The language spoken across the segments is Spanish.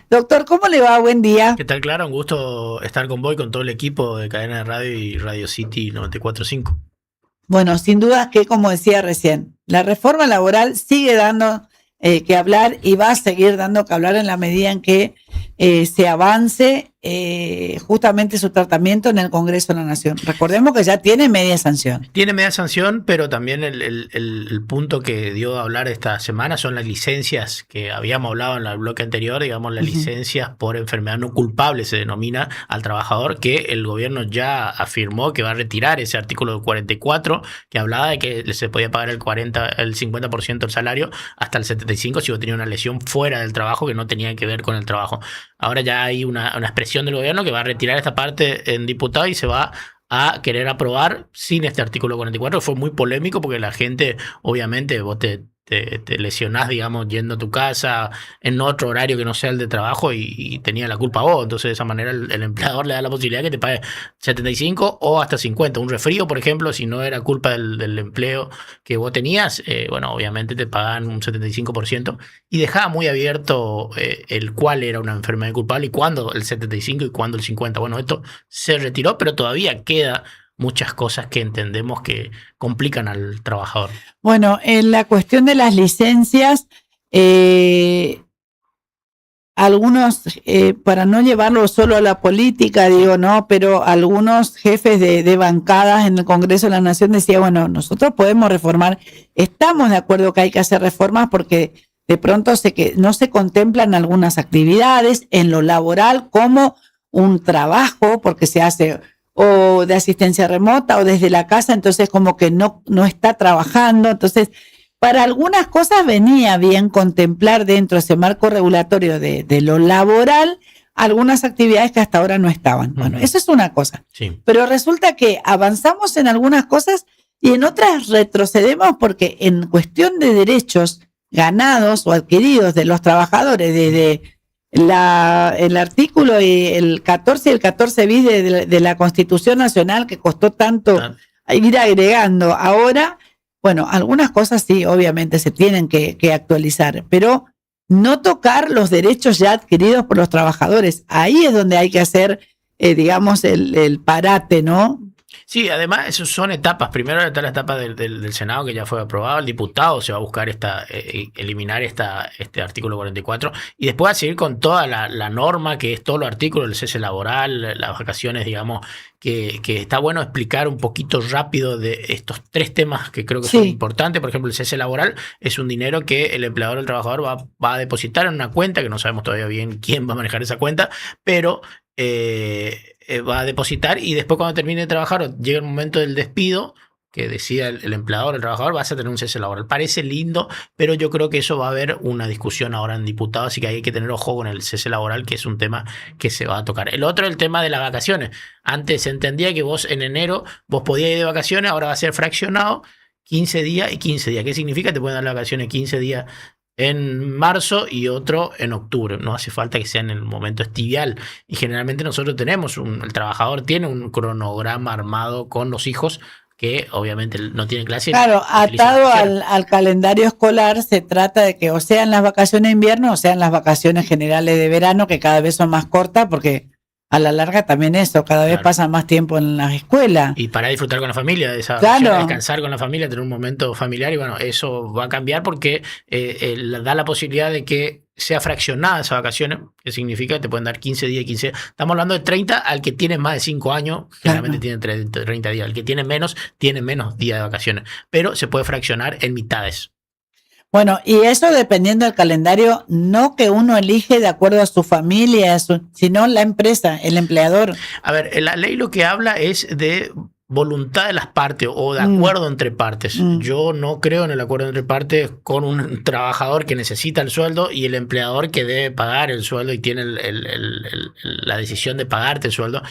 Doctor, ¿cómo le va? Buen día. ¿Qué tal, Clara? Un gusto estar con vos y con todo el equipo de Cadena de Radio y Radio City 94.5. Bueno, sin duda que, como decía recién, la reforma laboral sigue dando que hablar y va a seguir dando que hablar en la medida en que se avance justamente su tratamiento en el Congreso de la Nación. Recordemos que ya tiene media sanción. Tiene media sanción, pero también el punto que dio a hablar esta semana son las licencias que habíamos hablado en el bloque anterior, digamos, las licencias por enfermedad no culpable se denomina al trabajador, que el gobierno ya afirmó que va a retirar ese artículo 44 que hablaba de que se podía pagar el 50% del salario hasta el 75% si vos tenías una lesión fuera del trabajo que no tenía que ver con el trabajo. Ahora ya hay una expresión del gobierno que va a retirar esta parte en diputado y se va a querer aprobar sin este artículo 44. Fue muy polémico porque la gente, obviamente, vos te lesionás, digamos, yendo a tu casa en otro horario que no sea el de trabajo y tenía la culpa vos. Entonces, de esa manera, el empleador le da la posibilidad que te pague 75 o hasta 50. Un resfrío, por ejemplo, si no era culpa del empleo que vos tenías, bueno, obviamente te pagan un 75% y dejaba muy abierto el cuál era una enfermedad culpable y cuándo el 75 y cuándo el 50. Bueno, esto se retiró, pero todavía queda muchas cosas que entendemos que complican al trabajador. Bueno, en la cuestión de las licencias, algunos, para no llevarlo solo a la política, digo, no, pero algunos jefes de bancadas en el Congreso de la Nación decían, bueno, nosotros podemos reformar, estamos de acuerdo que hay que hacer reformas porque de pronto no se contemplan algunas actividades en lo laboral como un trabajo, porque se hace o de asistencia remota o desde la casa, entonces como que no está trabajando. Entonces, para algunas cosas venía bien contemplar dentro de ese marco regulatorio de lo laboral algunas actividades que hasta ahora no estaban. Bueno, eso es una cosa. Sí. Pero resulta que avanzamos en algunas cosas y en otras retrocedemos porque en cuestión de derechos ganados o adquiridos de los trabajadores desde el artículo el 14 y el 14 bis de la Constitución Nacional que costó tanto ir agregando ahora, bueno, algunas cosas sí, obviamente se tienen que actualizar, pero no tocar los derechos ya adquiridos por los trabajadores. Ahí es donde hay que hacer, digamos, el parate, ¿no? Sí, además, eso son etapas. Primero está la etapa del Senado, que ya fue aprobado. El diputado se va a buscar eliminar este artículo 44. Y después va a seguir con toda la norma, que es todo los artículos, el cese laboral, las vacaciones, digamos, que está bueno explicar un poquito rápido de estos tres temas que creo que son importantes. Por ejemplo, el cese laboral es un dinero que el empleador o el trabajador va a depositar en una cuenta, que no sabemos todavía bien quién va a manejar esa cuenta, pero va a depositar y después cuando termine de trabajar o llega el momento del despido que decida el empleador o el trabajador, vas a tener un cese laboral. Parece lindo, pero yo creo que eso va a haber una discusión ahora en diputados, así que hay que tener ojo con el cese laboral, que es un tema que se va a tocar. El otro es el tema de las vacaciones. Antes se entendía que vos en enero vos podías ir de vacaciones, ahora va a ser fraccionado 15 días y 15 días. ¿Qué significa? Te pueden dar las vacaciones 15 días en marzo y otro en octubre. No hace falta que sea en el momento estival. Y generalmente nosotros el trabajador tiene un cronograma armado con los hijos que obviamente no tienen clase. Claro, atado al calendario escolar, se trata de que o sean las vacaciones de invierno o sean las vacaciones generales de verano, que cada vez son más cortas porque a la larga también eso, cada vez pasan más tiempo en las escuelas. Y para disfrutar con la familia, descansar con la familia, tener un momento familiar, y bueno, eso va a cambiar porque da la posibilidad de que sea fraccionada esas vacaciones, que significa que te pueden dar 15 días y 15 días. Estamos hablando de 30 al que tiene más de 5 años, generalmente tiene 30 días. Al que tiene menos días de vacaciones, pero se puede fraccionar en mitades. Bueno, y eso dependiendo del calendario, no que uno elige de acuerdo a su familia, sino la empresa, el empleador. A ver, la ley lo que habla es de voluntad de las partes o de acuerdo entre partes. Yo no creo en el acuerdo entre partes con un trabajador que necesita el sueldo y el empleador que debe pagar el sueldo y tiene la decisión de pagarte el sueldo.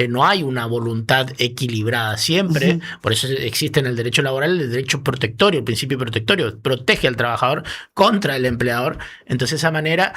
No hay una voluntad equilibrada siempre. Por eso existe en el derecho laboral el derecho protectorio, el principio protectorio. Protege al trabajador contra el empleador. Entonces, de esa manera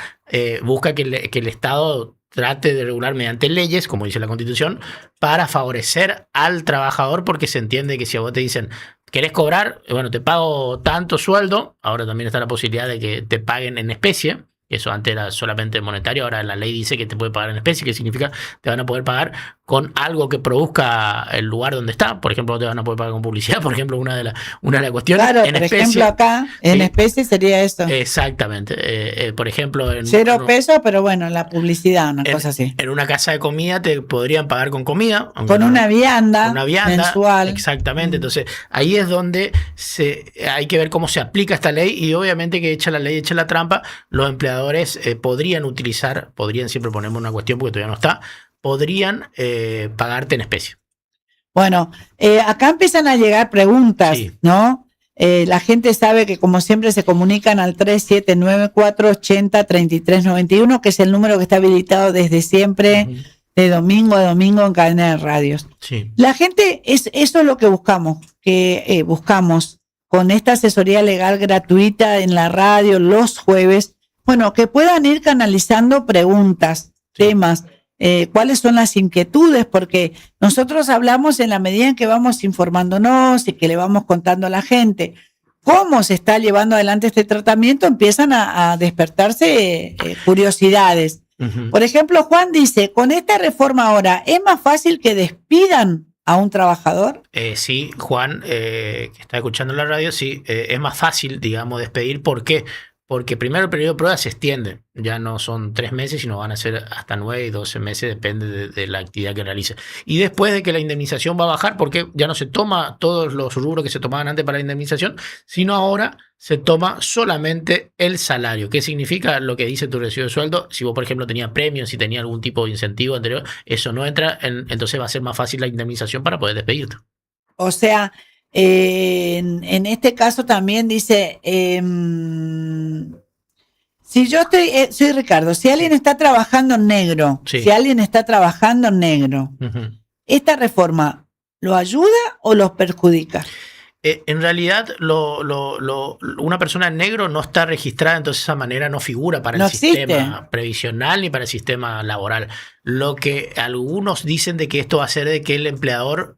busca que el Estado trate de regular mediante leyes, como dice la Constitución, para favorecer al trabajador, porque se entiende que si a vos te dicen, ¿querés cobrar? Bueno, te pago tanto sueldo, ahora también está la posibilidad de que te paguen en especie, Eso antes era solamente monetario, ahora la ley dice que te puede pagar en especie, que significa te van a poder pagar con algo que produzca el lugar donde está. Por ejemplo, te van a poder pagar con publicidad, por ejemplo, una de las cuestiones. Claro, en por especie, ejemplo, acá en especie sería eso. Exactamente. Por ejemplo, en 0 pesos, pero bueno, la publicidad, una cosa así. En una casa de comida te podrían pagar con comida. Con una vianda mensual. Exactamente. Entonces, ahí es donde hay que ver cómo se aplica esta ley y obviamente que echa la ley, echa la trampa, los empleadores podrían, siempre ponemos una cuestión porque todavía no está, podrían pagarte en especie. Bueno, acá empiezan a llegar preguntas, sí, ¿no? La gente sabe que como siempre se comunican al 3794803391, que es el número que está habilitado desde siempre, de domingo a domingo en cadena de radios. Sí. La gente, eso es lo que buscamos, buscamos con esta asesoría legal gratuita en la radio los jueves. Bueno, que puedan ir canalizando preguntas, temas, cuáles son las inquietudes, porque nosotros hablamos en la medida en que vamos informándonos y que le vamos contando a la gente cómo se está llevando adelante este tratamiento, empiezan a despertarse curiosidades. Por ejemplo, Juan dice, con esta reforma ahora, ¿es más fácil que despidan a un trabajador? Sí, Juan, que está escuchando la radio, sí, es más fácil, digamos, despedir. ¿Por qué? Porque primero el periodo de prueba se extiende, ya no son 3 meses, sino van a ser hasta 9 y 12 meses, depende de la actividad que realice. Y después de que la indemnización va a bajar, porque ya no se toma todos los rubros que se tomaban antes para la indemnización, sino ahora se toma solamente el salario. ¿Qué significa lo que dice tu recibo de sueldo? Si vos, por ejemplo, tenías premios, si tenías algún tipo de incentivo anterior, eso no entra, entonces va a ser más fácil la indemnización para poder despedirte. O sea, en este caso también dice, si yo soy Ricardo, si alguien está trabajando en negro, sí, ¿esta reforma lo ayuda o los perjudica? En realidad, una persona en negro no está registrada, entonces de esa manera no figura para el sistema previsional ni para el sistema laboral. Lo que algunos dicen de que esto va a hacer de que el empleador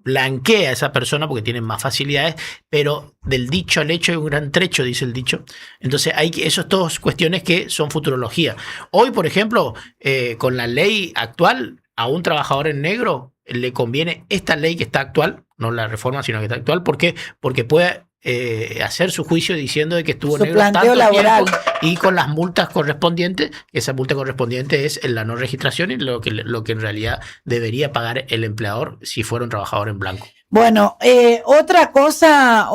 blanquea a esa persona porque tienen más facilidades, pero del dicho al hecho hay un gran trecho, dice el dicho. Entonces, eso es todas cuestiones que son futurología. Hoy, por ejemplo, con la ley actual, a un trabajador en negro le conviene esta ley que está actual, no la reforma, sino que está actual. ¿Por qué? Porque puede hacer su juicio diciendo de que estuvo negro tanto laboral tiempo y con las multas correspondientes. Esa multa correspondiente es la no registración y lo que en realidad debería pagar el empleador si fuera un trabajador en blanco. Bueno, otra cosa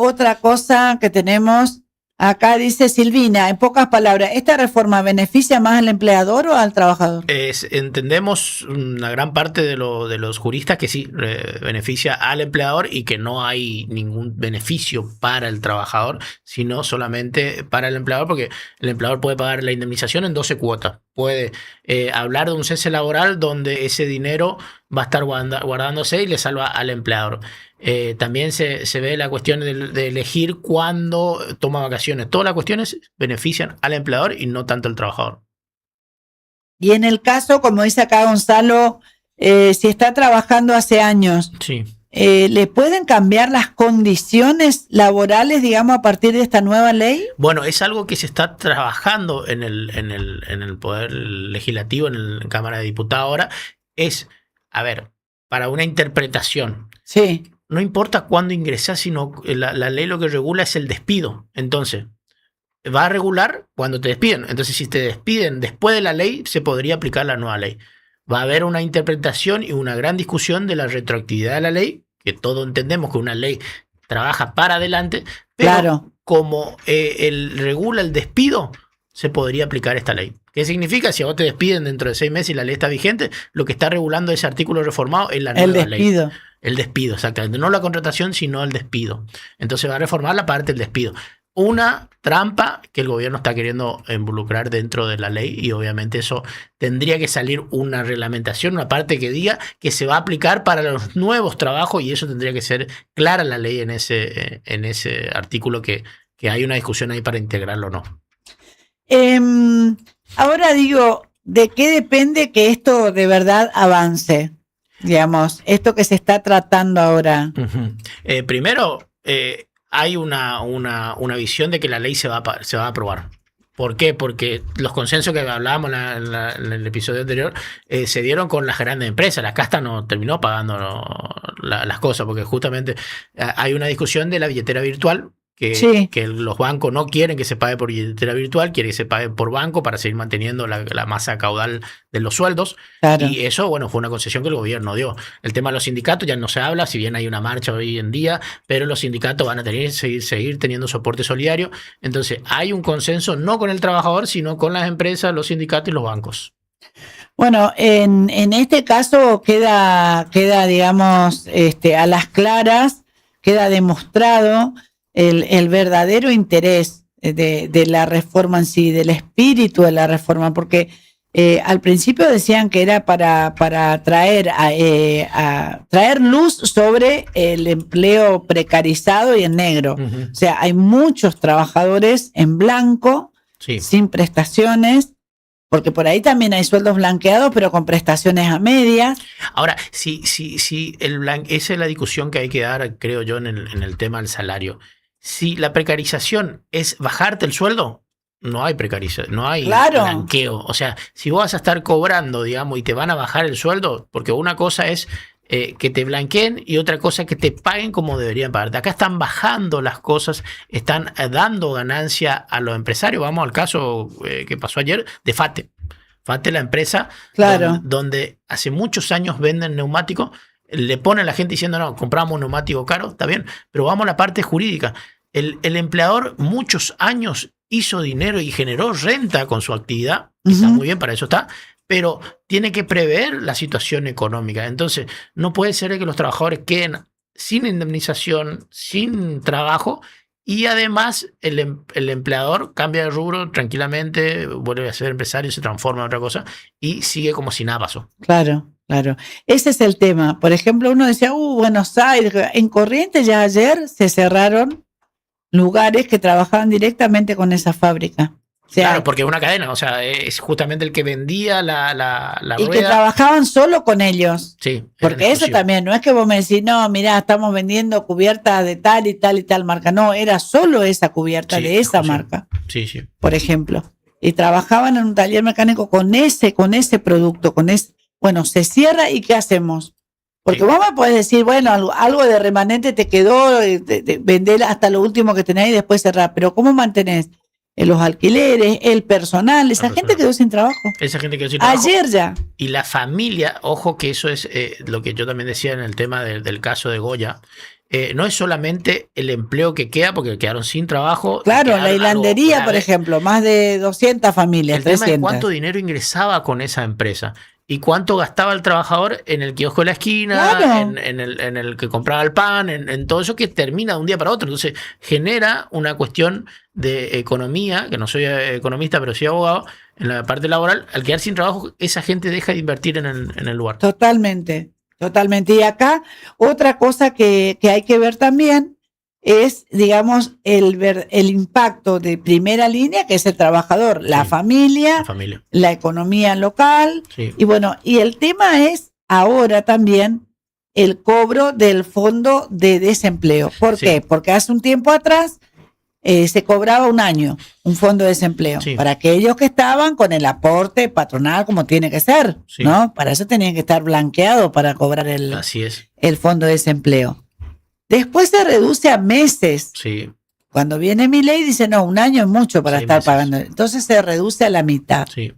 que tenemos acá, dice Silvina, en pocas palabras, ¿esta reforma beneficia más al empleador o al trabajador? Entendemos una gran parte de los juristas que sí beneficia al empleador y que no hay ningún beneficio para el trabajador, sino solamente para el empleador, porque el empleador puede pagar la indemnización en 12 cuotas. Puede hablar de un cese laboral donde ese dinero va a estar guardándose y le salva al empleador. También se ve la cuestión de elegir cuándo toma vacaciones. Todas las cuestiones benefician al empleador y no tanto al trabajador. Y en el caso, como dice acá Gonzalo, si está trabajando hace años, sí, ¿le pueden cambiar las condiciones laborales, digamos, a partir de esta nueva ley? Bueno, es algo que se está trabajando en el Poder Legislativo, en la Cámara de Diputados ahora. A ver, para una interpretación. Sí. No importa cuándo ingresás, sino la ley lo que regula es el despido. Entonces, va a regular cuando te despiden. Entonces, si te despiden después de la ley, se podría aplicar la nueva ley. Va a haber una interpretación y una gran discusión de la retroactividad de la ley, que todos entendemos que una ley trabaja para adelante, pero claro, como regula el despido, se podría aplicar esta ley. ¿Qué significa? Si a vos te despiden dentro de 6 meses y la ley está vigente, lo que está regulando ese artículo reformado es la nueva ley. El despido, exactamente. No la contratación, sino el despido. Entonces va a reformar la parte del despido. Una trampa que el gobierno está queriendo involucrar dentro de la ley y obviamente eso tendría que salir una reglamentación, una parte que diga que se va a aplicar para los nuevos trabajos y eso tendría que ser clara la ley en ese artículo que hay una discusión ahí para integrarlo o no. Ahora digo, ¿de qué depende que esto de verdad avance? Digamos, esto que se está tratando ahora. Primero, hay una visión de que la ley se va a aprobar. ¿Por qué? Porque los consensos que hablábamos en el episodio anterior se dieron con las grandes empresas. La casta no terminó pagando las cosas, porque justamente hay una discusión de la billetera virtual. Que los bancos no quieren que se pague por billetera virtual, quieren que se pague por banco para seguir manteniendo la masa caudal de los sueldos. Claro. Y eso, bueno, fue una concesión que el gobierno dio. El tema de los sindicatos ya no se habla, si bien hay una marcha hoy en día, pero los sindicatos van a tener que seguir teniendo soporte solidario. Entonces, hay un consenso no con el trabajador, sino con las empresas, los sindicatos y los bancos. Bueno, en este caso queda digamos, a las claras, queda demostrado el verdadero interés de la reforma en sí, del espíritu de la reforma, porque al principio decían que era para traer luz sobre el empleo precarizado y en negro. Uh-huh. O sea, hay muchos trabajadores en blanco, sin prestaciones, porque por ahí también hay sueldos blanqueados, pero con prestaciones a medias. Ahora, sí, esa es la discusión que hay que dar, creo yo, en el tema del salario. Si la precarización es bajarte el sueldo, no hay precarización, no hay blanqueo. O sea, si vos vas a estar cobrando, digamos, y te van a bajar el sueldo, porque una cosa es que te blanqueen y otra cosa es que te paguen como deberían pagarte. Acá están bajando las cosas, están dando ganancia a los empresarios. Vamos al caso que pasó ayer de FATE. FATE, la empresa donde hace muchos años venden neumáticos. Le ponen a la gente diciendo, no, compramos un neumático caro, está bien, pero vamos a la parte jurídica. El empleador muchos años hizo dinero y generó renta con su actividad, uh-huh. Está muy bien, para eso está, pero tiene que prever la situación económica. Entonces, no puede ser que los trabajadores queden sin indemnización, sin trabajo, y además el empleador cambia de rubro tranquilamente, vuelve a ser empresario, se transforma en otra cosa y sigue como si nada pasó. Claro. Ese es el tema. Por ejemplo, uno decía, Buenos Aires, en Corrientes ya ayer se cerraron lugares que trabajaban directamente con esa fábrica. O sea, claro, porque es una cadena, o sea, es justamente el que vendía la y rueda. Que trabajaban solo con ellos. Sí. Porque eso también, no es que vos me decís, no, mirá, estamos vendiendo cubiertas de tal y tal y tal marca. No, era solo esa cubierta de esa marca. Sí. Por ejemplo. Y trabajaban en un taller mecánico con ese producto, bueno, se cierra y ¿qué hacemos? Porque vos me podés decir, bueno, algo de remanente te quedó, vender hasta lo último que tenés y después cerrar. Pero ¿cómo mantenés los alquileres, el personal? Esa gente quedó sin trabajo. Esa gente quedó sin trabajo. Ayer ya. Y la familia, ojo que eso es lo que yo también decía en el tema del caso de Goya. No es solamente el empleo que queda, porque quedaron sin trabajo. Claro, la hilandería, por ejemplo, más de 200 familias. El tema es cuánto dinero ingresaba con esa empresa. ¿Y cuánto gastaba el trabajador en el kiosco de la esquina, en el que compraba el pan, en todo eso que termina de un día para otro? Entonces genera una cuestión de economía, que no soy economista, pero sí abogado, en la parte laboral. Al quedar sin trabajo, esa gente deja de invertir en el lugar. Totalmente. Y acá otra cosa que hay que ver también es, digamos, el impacto de primera línea, que es el trabajador, la familia, la economía local. Sí. Y bueno, y el tema es ahora también el cobro del fondo de desempleo. ¿Por qué? Porque hace un tiempo atrás se cobraba un año un fondo de desempleo para aquellos que estaban con el aporte patronal como tiene que ser, ¿no? Para eso tenían que estar blanqueados para cobrar el fondo de desempleo. Después se reduce a meses. Sí. Cuando viene mi ley dice, no, un año es mucho para estar pagando. Entonces se reduce a la mitad. Sí.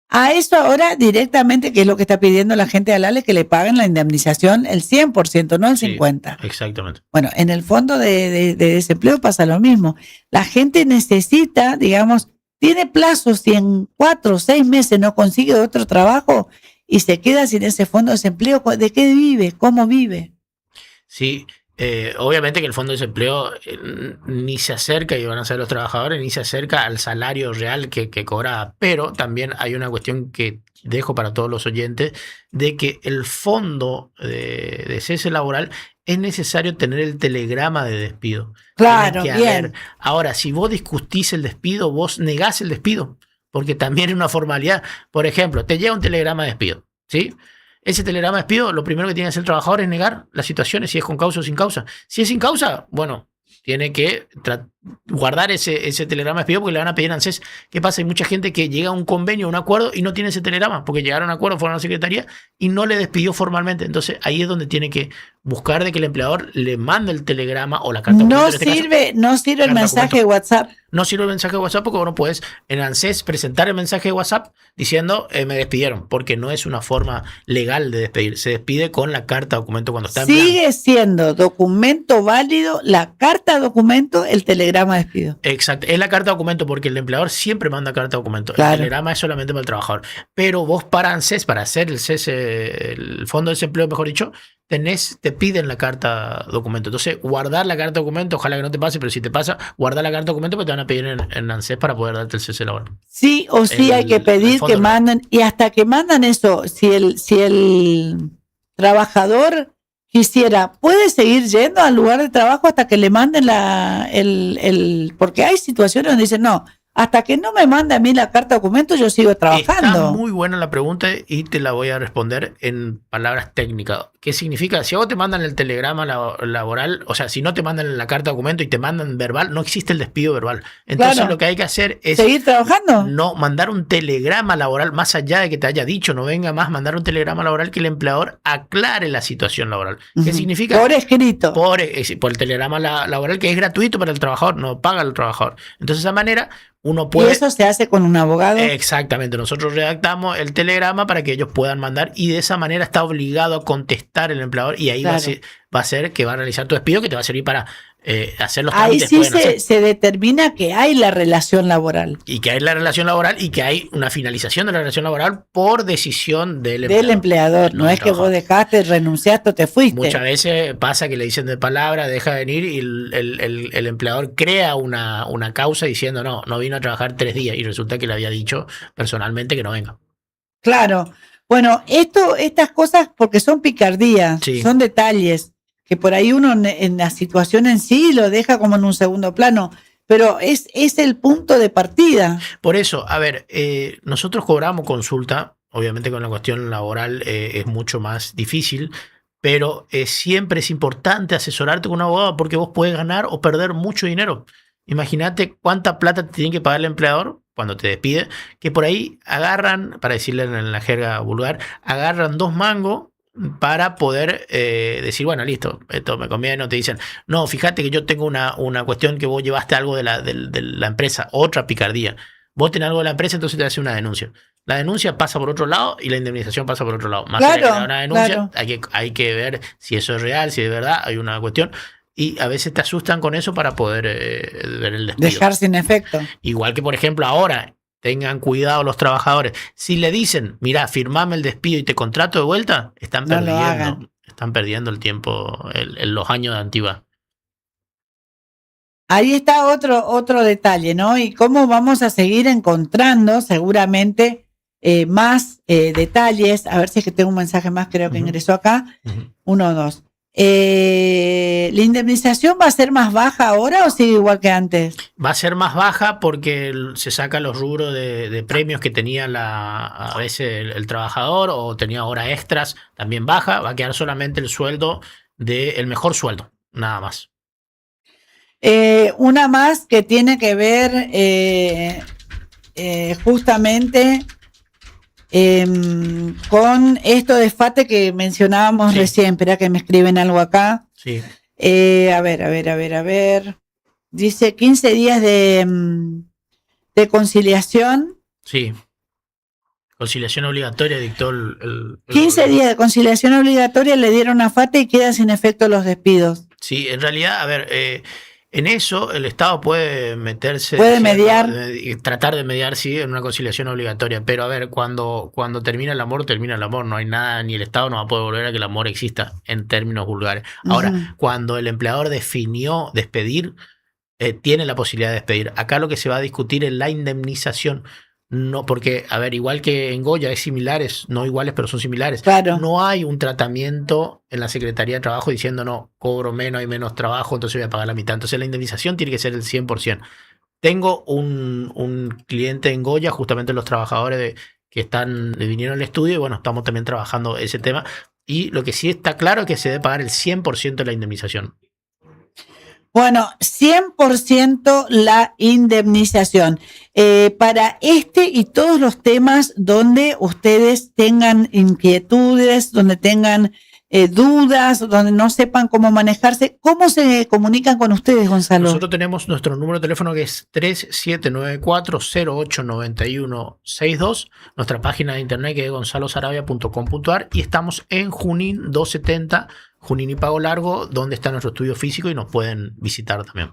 A eso ahora directamente, que es lo que está pidiendo la gente de Alale, que le paguen la indemnización el 100%, no el 50%. Exactamente. Bueno, en el fondo de desempleo pasa lo mismo. La gente necesita, digamos, tiene plazos, si en 4 o 6 meses no consigue otro trabajo y se queda sin ese fondo de desempleo, ¿de qué vive? ¿Cómo vive? Sí, obviamente que el fondo de desempleo ni se acerca, y van a ser los trabajadores, ni se acerca al salario real que cobra, pero también hay una cuestión que dejo para todos los oyentes, de que el fondo de cese laboral es necesario tener el telegrama de despido. Claro, bien. Ahora, si vos discutís el despido, vos negás el despido, porque también es una formalidad. Por ejemplo, te llega un telegrama de despido, ¿sí? Ese telegrama de despido, lo primero que tiene que hacer el trabajador es negar las situaciones, si es con causa o sin causa. Si es sin causa, bueno, tiene que guardar ese telegrama despido porque le van a pedir ANSES. ¿Qué pasa? Hay mucha gente que llega a un convenio, a un acuerdo y no tiene ese telegrama porque llegaron a un acuerdo, fueron a la secretaría y no le despidió formalmente. Entonces ahí es donde tiene que buscar de que el empleador le mande el telegrama o la carta No documento, en este sirve, no sirve el carta mensaje documento. de WhatsApp. No sirve el mensaje de WhatsApp porque vos no puedes en ANSES presentar el mensaje de WhatsApp diciendo me despidieron, porque no es una forma legal de despedir. Se despide con la carta documento cuando está en blanco. Sigue siendo documento válido la carta documento, el telegrama despido. Exacto, es la carta documento porque el empleador siempre manda carta documento. Claro. El telegrama es solamente para el trabajador. Pero vos para ANSES, para hacer el cese, el fondo de desempleo, mejor dicho, te piden la carta documento. Entonces, guardar la carta documento, ojalá que no te pase, pero si te pasa, guardar la carta documento porque te van a pedir en ANSES para poder darte el cese laboral. Sí o sí hay que pedir que manden, y hasta que mandan eso, si el trabajador quisiera, puede seguir yendo al lugar de trabajo hasta que le manden porque hay situaciones donde dicen, no, hasta que no me mande a mí la carta documento, yo sigo trabajando. Está muy buena la pregunta y te la voy a responder en palabras técnicas. ¿Qué significa? Si a vos te mandan el telegrama laboral, o sea, si no te mandan la carta documento y te mandan verbal, no existe el despido verbal. Entonces Claro. lo que hay que hacer es ¿Seguir trabajando? no mandar un telegrama laboral, más allá de que te haya dicho, no venga más, mandar un telegrama laboral que el empleador aclare la situación laboral. ¿Qué significa? Por escrito. Por el telegrama laboral, que es gratuito para el trabajador, no paga al trabajador. Entonces, de esa manera, uno puede... Y eso se hace con un abogado. Exactamente, nosotros redactamos el telegrama para que ellos puedan mandar y de esa manera está obligado a contestar el empleador y ahí Claro. va a ser que va a realizar tu despido, que te va a servir para hacer los Ahí trámites. sí se determina que hay la relación laboral. Y que hay la relación laboral y que hay una finalización de la relación laboral por decisión del empleador. Del empleador, no es que vos dejaste, renunciaste o te fuiste. Muchas veces pasa que le dicen de palabra, deja de venir y el empleador crea una causa diciendo no vino a trabajar 3 días y resulta que le había dicho personalmente que no venga. Claro. Bueno, estas cosas, porque son picardías, Sí. son detalles, que por ahí uno en la situación en sí lo deja como en un segundo plano, pero es el punto de partida. Por eso, a ver, nosotros cobramos consulta, obviamente con la cuestión laboral es mucho más difícil, pero siempre es importante asesorarte con un abogado porque vos podés ganar o perder mucho dinero. Imagínate cuánta plata te tiene que pagar el empleador cuando te despide, que por ahí agarran, para decirle en la jerga vulgar, agarran 2 mangos para poder decir, bueno, listo, esto me conviene, no te dicen, no, fíjate que yo tengo una cuestión que vos llevaste algo de la empresa, otra picardía. Vos tenés algo de la empresa, entonces te hace una denuncia. La denuncia pasa por otro lado y la indemnización pasa por otro lado. Más allá de que una denuncia, claro. hay que ver si eso es real, si es verdad, hay una cuestión. Y a veces te asustan con eso para poder ver el despido. Dejar sin efecto. Igual que, por ejemplo, ahora, tengan cuidado los trabajadores. Si le dicen, mira, firmame el despido y te contrato de vuelta, están perdiendo el tiempo, los años de antigüedad. Ahí está otro detalle, ¿no? Y cómo vamos a seguir encontrando seguramente más detalles. A ver si es que tengo un mensaje más, creo que ingresó acá. 1 o 2. ¿La indemnización va a ser más baja ahora o sigue igual que antes? Va a ser más baja porque se sacan los rubros de premios que tenía a veces el trabajador o tenía horas extras, también baja. Va a quedar solamente el sueldo el mejor sueldo, nada más. Una más que tiene que ver justamente con esto de FATE que mencionábamos recién. Espera que me escriben algo acá. Sí. A ver. Dice 15 días de conciliación. Sí. Conciliación obligatoria dictó el 15 días de conciliación obligatoria le dieron a FATE y quedan sin efecto los despidos. Sí, en realidad, a ver, en eso el Estado puede meterse... Puede mediar. Tratar de mediar, sí, en una conciliación obligatoria. Pero a ver, cuando termina el amor, termina el amor. No hay nada, ni el Estado no va a poder volver a que el amor exista en términos vulgares. Ahora, cuando el empleador definió despedir, tiene la posibilidad de despedir. Acá lo que se va a discutir es la indemnización. No, porque, a ver, igual que en Goya es similares, no iguales, pero son similares. Claro. No hay un tratamiento en la Secretaría de Trabajo diciendo, no, cobro menos, hay menos trabajo, entonces voy a pagar la mitad. Entonces la indemnización tiene que ser el 100%. Tengo un cliente en Goya, justamente los trabajadores que vinieron al estudio, y bueno, estamos también trabajando ese tema. Y lo que sí está claro es que se debe pagar el 100% de la indemnización. Bueno, 100% la indemnización. Para este y todos los temas donde ustedes tengan inquietudes, donde tengan dudas, donde no sepan cómo manejarse, ¿cómo se comunican con ustedes, Gonzalo? Nosotros tenemos nuestro número de teléfono que es 3794-089162, nuestra página de internet que es gonzalosarabia.com.ar y estamos en Junín 270, Junín y Pago Largo, donde está nuestro estudio físico y nos pueden visitar también.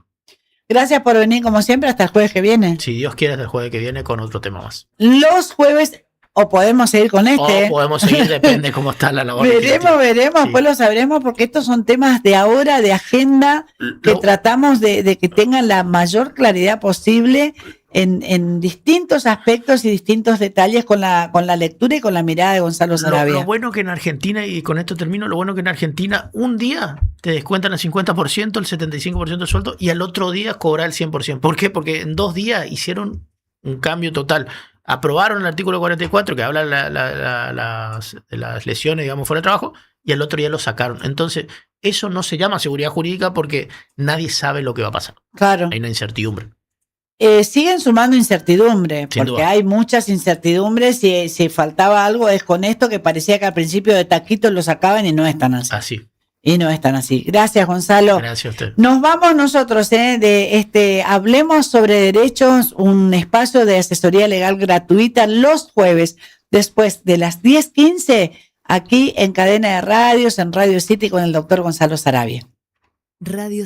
Gracias por venir como siempre hasta el jueves que viene. Si Dios quiere, hasta el jueves que viene con otro tema más. Los jueves, o podemos seguir con este. O podemos seguir, depende cómo está la labor. Veremos, sí. Después lo sabremos porque estos son temas de ahora, de agenda, que tratamos de que tengan la mayor claridad posible en distintos aspectos y distintos detalles con la lectura y con la mirada de Gonzalo Sarabia. Lo bueno que en Argentina, y con esto termino, lo bueno que en Argentina un día te descuentan el 50%, el 75% del sueldo y al otro día cobrar el 100%. ¿Por qué? Porque en 2 días hicieron un cambio total. Aprobaron el artículo 44 que habla de las lesiones, digamos, fuera de trabajo, y al otro día lo sacaron. Entonces, eso no se llama seguridad jurídica porque nadie sabe lo que va a pasar. Claro. Hay una incertidumbre. Siguen sumando incertidumbre, Sin porque duda. hay muchas incertidumbres. Si faltaba algo es con esto que parecía que al principio de taquitos lo sacaban y no están así. Así. Y no están así. Gracias, Gonzalo. Gracias a usted. Nos vamos nosotros de Hablemos sobre Derechos, un espacio de asesoría legal gratuita los jueves después de las 10:15 aquí en Cadena de Radios, en Radio City con el doctor Gonzalo Sarabia. Radio